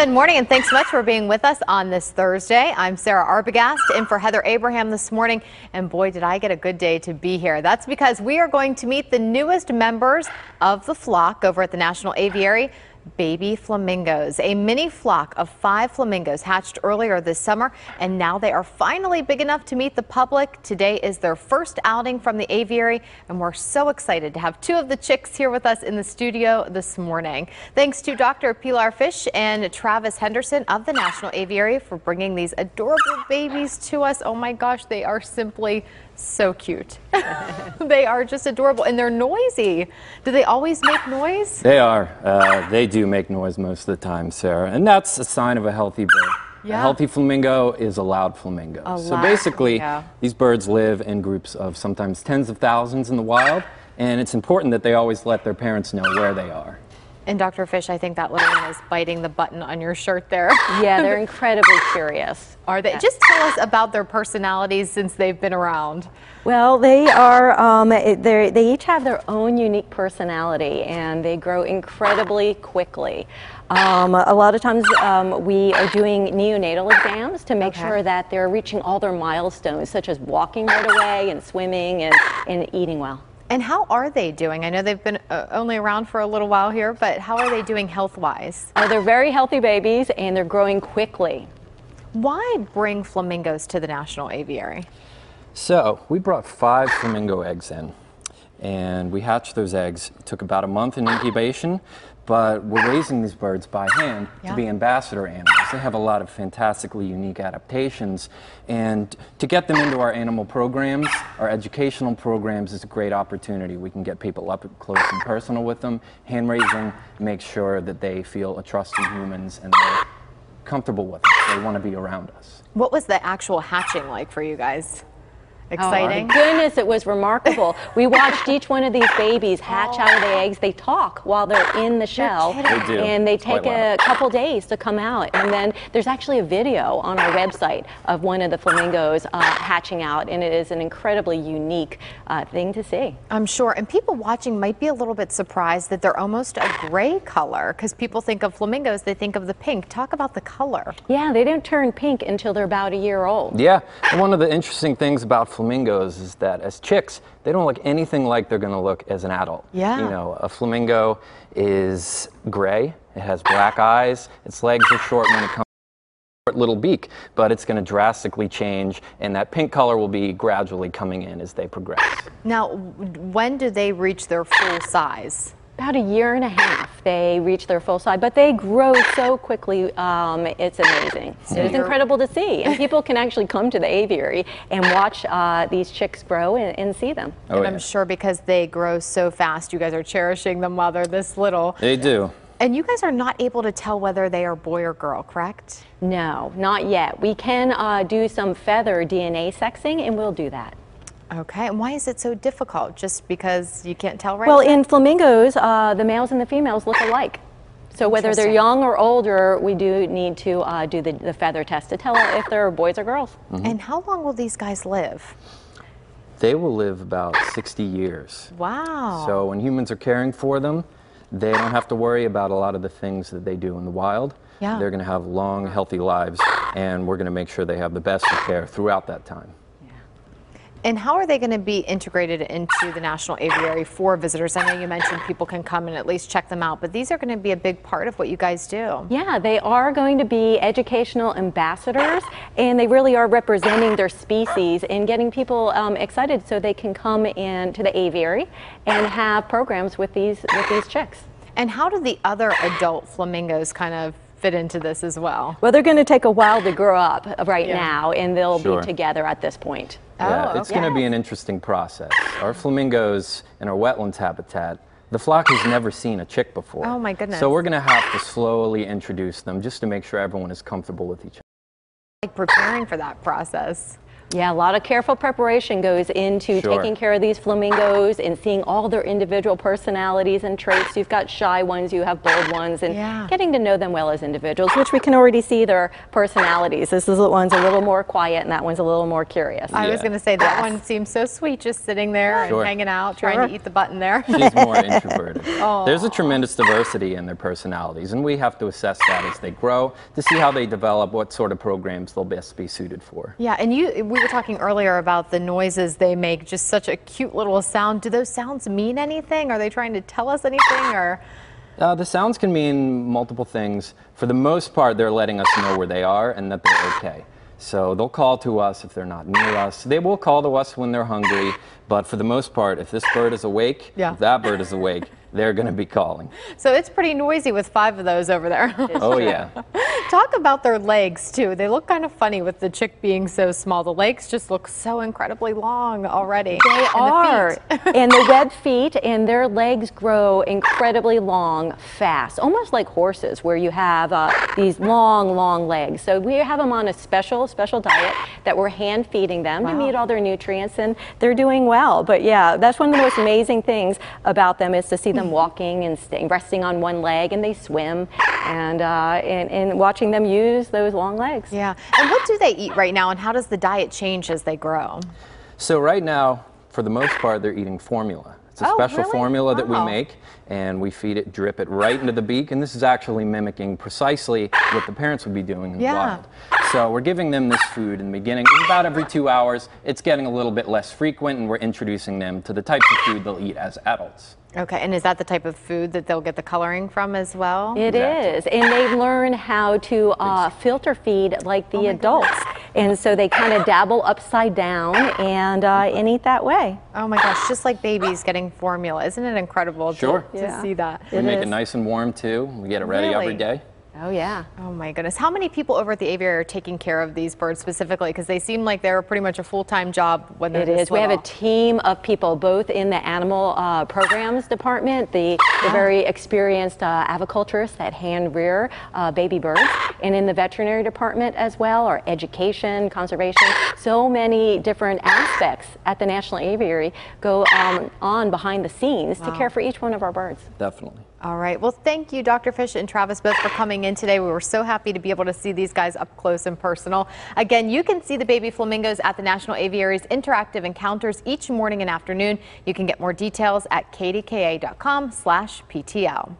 Good morning, and thanks so much for being with us on this Thursday. I'm Sarah Arbogast in for Heather Abraham this morning, and boy, did I get a good day to be here. That's because we are going to meet the newest members of the flock over at the National Aviary. Baby flamingos. A mini flock of 5 flamingos hatched earlier this summer, and now they are finally big enough to meet the public. Today is their first outing from the aviary, and we're so excited to have 2 of the chicks here with us in the studio this morning. Thanks to Dr. Pilar Fish and Travis Henderson of the National Aviary for bringing these adorable babies to us. Oh my gosh, they are simply so cute. They are just adorable, and they're noisy. Do they always make noise? They are. They do make noise most of the time, Sarah, and that's a sign of a healthy bird. Yeah. A healthy flamingo is a loud flamingo. So basically, these birds live in groups of sometimes tens of thousands in the wild, and it's important that they always let their parents know where they are. And Dr. Fish, I think that little one is biting the button on your shirt there. Yeah, they're incredibly curious. Are they? Just tell us about their personalities since they've been around. Well, they are, they each have their own unique personality, and they grow incredibly quickly. A lot of times we are doing neonatal exams to make sure that they're reaching all their milestones, such as walking right away and swimming and eating well. And how are they doing? I know they've been only around for a little while here, but how are they doing health-wise? They're very healthy babies, and they're growing quickly. Why bring flamingos to the National Aviary? So we brought 5 flamingo eggs in, and we hatched those eggs. It took about a month in incubation, but we're raising these birds by hand to be ambassador animals. They have a lot of fantastically unique adaptations, and to get them into our animal programs, our educational programs, is a great opportunity. We can get people up close and personal with them. Hand raising makes sure that they feel a trust in humans and they're comfortable with us. They want to be around us. What was the actual hatching like for you guys? Exciting? Oh my goodness, it was remarkable. We watched each one of these babies hatch out of the eggs. They talk while they're in the shell. They do. And they take a couple days to come out. And then there's actually a video on our website of one of the flamingos hatching out, and it is an incredibly unique thing to see. I'm sure. And people watching might be a little bit surprised that they're almost a gray color, because people think of flamingos, they think of the pink. Talk about the color. Yeah, they don't turn pink until they're about a year old. Yeah, and one of the interesting things about flamingos is that as chicks, they don't look anything like they're going to look as an adult. Yeah. You know, a flamingo is gray, it has black eyes, its legs are short when it comes to a short little beak, but it's going to drastically change, and that pink color will be gradually coming in as they progress. Now, when do they reach their full size? About a year and a half they reach their full size, but they grow so quickly, it's amazing. It's incredible to see, and people can actually come to the aviary and watch these chicks grow and see them. And I'm sure because they grow so fast, you guys are cherishing them while they're this little. They do. And you guys are not able to tell whether they are boy or girl, correct? No, not yet. We can do some feather DNA sexing, and we'll do that. Okay, and why is it so difficult? Just because you can't tell right Well, now? in flamingos, the males and the females look alike. So whether they're young or older, we do need to do the feather test to tell if they're boys or girls. And how long will these guys live? They will live about 60 years. Wow. So when humans are caring for them, they don't have to worry about a lot of the things that they do in the wild. Yeah. They're going to have long, healthy lives, and we're going to make sure they have the best of care throughout that time. And how are they going to be integrated into the National Aviary for visitors? I know you mentioned people can come and at least check them out, but these are going to be a big part of what you guys do. Yeah, they are going to be educational ambassadors, and they really are representing their species and getting people excited so they can come in to the aviary and have programs with these chicks. And how do the other adult flamingos kind of fit into this as well? Well, they're going to take a while to grow up now, and they'll be together at this point. Yeah, it's going to be an interesting process. Our flamingos in our wetlands habitat, the flock has never seen a chick before. Oh my goodness. So we're going to have to slowly introduce them just to make sure everyone is comfortable with each other. Like preparing for that process. Yeah, a lot of careful preparation goes into taking care of these flamingos and seeing all their individual personalities and traits. You've got shy ones, you have bold ones, and getting to know them well as individuals, which we can already see their personalities. This is the one's a little more quiet and that one's a little more curious. I was going to say that one seems so sweet, just sitting there and hanging out, trying to eat the button there. She's more introverted. There's a tremendous diversity in their personalities, and we have to assess that as they grow to see how they develop, what sort of programs they'll best be suited for. Yeah, and we were talking earlier about the noises they make, just such a cute little sound. Do those sounds mean anything? Are they trying to tell us anything, or? The sounds can mean multiple things. For the most part, they're letting us know where they are and that they're okay. So they'll call to us if they're not near us. They will call to us when they're hungry, but for the most part, if this bird is awake, if that bird is awake, they're going to be calling. So it's pretty noisy with 5 of those over there. Oh, yeah. Talk about their legs, too. They look kind of funny with the chick being so small. The legs just look so incredibly long already. They are. And the webbed feet and their legs grow incredibly long, fast, almost like horses, where you have these long, long legs. So we have them on a special diet that we're hand feeding them to meet all their nutrients, and they're doing well. But yeah, that's one of the most amazing things about them is to see them walking and resting on one leg, and they swim, and watching them use those long legs. Yeah. And what do they eat right now, and how does the diet change as they grow? So right now, for the most part, they're eating formula. It's a special formula that we make, and we feed it, drip it right into the beak, and this is actually mimicking precisely what the parents would be doing in the wild. So we're giving them this food in the beginning. About every 2 hours. It's getting a little bit less frequent, and we're introducing them to the types of food they'll eat as adults. Okay, and is that the type of food that they'll get the coloring from as well? It is, and they learn how to filter feed like the adults. And so they kind of dabble upside down and eat that way. Oh my gosh, just like babies getting formula. Isn't it incredible to see that? We make it nice and warm too. We get it ready every day. Oh, yeah. Oh, my goodness. How many people over at the aviary are taking care of these birds specifically? Because they seem like they're pretty much a full-time job when they're this little. We have a team of people, both in the animal programs department, the very experienced aviculturists that hand rear baby birds, and in the veterinary department as well, or education, conservation. So many different aspects at the National Aviary go on behind the scenes to care for each one of our birds. Definitely. All right. Well, thank you, Dr. Fish and Travis, both for coming in today. We were so happy to be able to see these guys up close and personal. Again, you can see the baby flamingos at the National Aviary's interactive encounters each morning and afternoon. You can get more details at kdka.com/PTL.